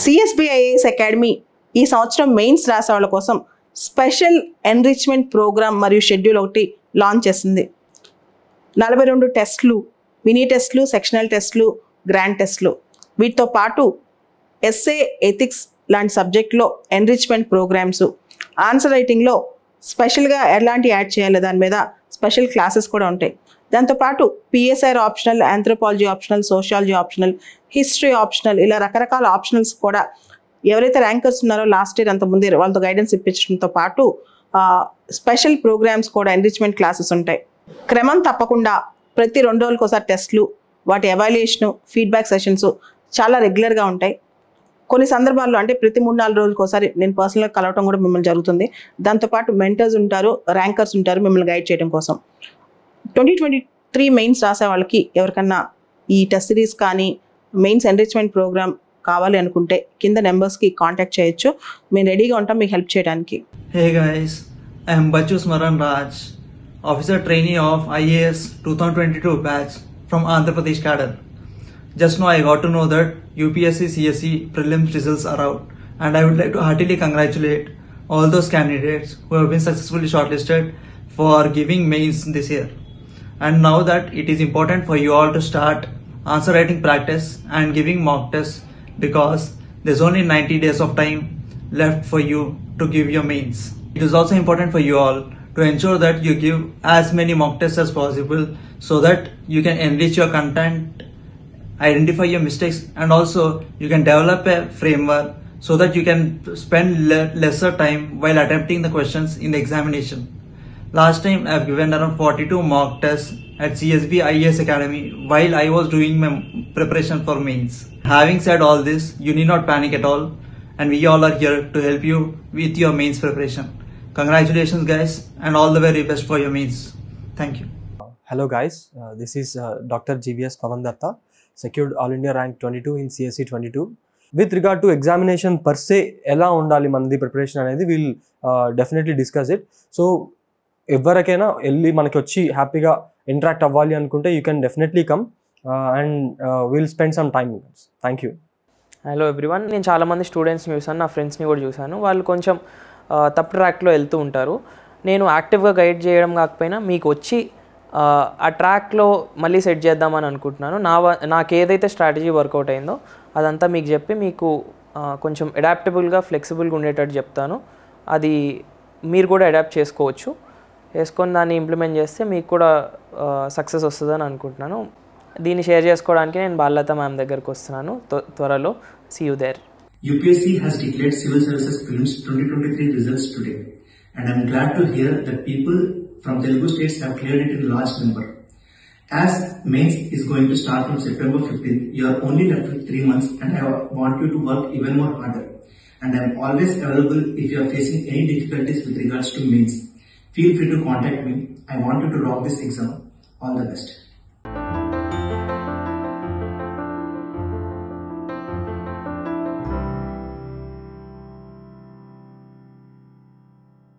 CSBIS academy ఈ సంవత్సరం mains రాసే వాళ్ళ కోసం స్పెషల్ ఎన్రిచ్మెంట్ ప్రోగ్రామ్ మరియు షెడ్యూల్ ఒకటి లాంచ్ చేసింది. 42 టెస్టులు, మినీ టెస్టులు, సెక్షనల్ టెస్టులు, గ్రాండ్ టెస్టులు, వీటితో పాటు ఎస్ఏ, ఎథిక్స్ లాంటి సబ్జెక్ట్లో ఎన్రిచ్మెంట్ ప్రోగ్రామ్స్, ఆన్సర్ రైటింగ్లో స్పెషల్గా ఎలాంటి యాడ్ చేయాలి దాని మీద స్పెషల్ క్లాసెస్ కూడా ఉంటాయి. దాంతోపాటు PSR optional, anthropology optional, sociology optional, history optional, ఇలా రకరకాల ఆప్షనల్స్ కూడా ఎవరైతే ర్యాంకర్స్ ఉన్నారో లాస్ట్ ఇయర్ అంత ముందే వాళ్ళతో గైడెన్స్ ఇప్పించడంతో పాటు స్పెషల్ ప్రోగ్రామ్స్ కూడా ఎన్రిచ్మెంట్ క్లాసెస్ ఉంటాయి. క్రమం తప్పకుండా ప్రతి 2 రోజులకు ఒకసారి టెస్టులు, వాటి ఎవాల్యుయేషను, ఫీడ్బ్యాక్ సెషన్స్ చాలా రెగ్యులర్గా ఉంటాయి. కొన్ని సందర్భాల్లో అంటే ప్రతి 3-4 రోజులకు ఒకసారి నేను పర్సనల్గా కలవటం కూడా మిమ్మల్ని జరుగుతుంది. దాంతోపాటు మెంటర్స్ ఉంటారు, ర్యాంకర్స్ ఉంటారు మిమ్మల్ని గైడ్ చేయడం కోసం. 2023 మెయిన్స్ రాసే వాళ్ళకి ఎవరికన్నా ఈ టెస్ట్ సిరీస్ కానీ మెయిన్స్ ఎన్రిచ్మెంట్ ప్రోగ్రామ్ కావాలి అనుకుంటే కింద నెంబర్స్కి కాంటాక్ట్ చేయొచ్చు. మేము రెడీగా ఉంటాం మీకు హెల్ప్ చేయడానికి. Hey guys, I am Bachu Smaran Raj, Officer Trainee of IAS 2022 batch from Andhra Pradesh cadre. Just now I got to know that UPSC CSE prelims results are out, and I would like to heartily congratulate all those candidates who have been successfully shortlisted for giving mains this year. And now that it is important for you all to start answer writing practice and giving mock tests, because there's only 90 days of time left for you to give your mains. It is also important for you all to ensure that you give as many mock tests as possible so that you can enrich your content, identify your mistakes, and also you can develop a framework so that you can spend lesser time while attempting the questions in the examination. Last time I have given around 42 mock tests at CSB IAS Academy while I was doing my preparation for mains. Having said all this, you need not panic at all, and we all are here to help you with your mains preparation. Congratulations guys, and all the very best for your mains. Thank you. Hello guys, this is Dr. GVS Pavan Datta, secured All India rank 22 in CSE 22. With regard to examination per se, ela undali mandi preparation anedi we'll definitely discuss it. So ఎవరికైనా వెళ్ళి మనకి వచ్చి హ్యాపీగా interact అవ్వాలి అనుకుంటే you can definitely come and will spend some time. Thank you. Hello everyone, నేను చాలామంది స్టూడెంట్స్ని చూసాను, నా ఫ్రెండ్స్ని కూడా చూసాను. వాళ్ళు కొంచెం తప్పు ట్రాక్లో వెళ్తూ ఉంటారు. నేను యాక్టివ్గా గైడ్ చేయడం కాకపోయినా మీకు వచ్చి ఆ ట్రాక్లో మళ్ళీ సెట్ చేద్దామని అనుకుంటున్నాను. నాకు ఏదైతే స్ట్రాటజీ వర్కౌట్ అయిందో అదంతా మీకు చెప్పి మీకు కొంచెం అడాప్టబుల్గా, ఫ్లెక్సిబుల్గా ఉండేటట్టు చెప్తాను. అది మీరు కూడా అడాప్ట్ చేసుకొని దాన్ని ఇంప్లిమెంట్ చేస్తే మీకు కూడా సక్సెస్ వస్తుందని అనుకుంటున్నాను. దీన్ని షేర్ చేసుకోవడానికి నేను బాలలత మ్యామ్ దగ్గరకు వస్తున్నాను త్వరలో. See you there. UPSC has declared Civil Services Prelims 2023 results today, and I am glad to hear that people from Telugu states have cleared it in large number. As mains is going to start from September 15th, you are only left with 3 months, and I want you to work even more harder. And I am always available if you are facing any difficulties with regards to mains. Feel free to contact me. I want you to rock this exam. All the best.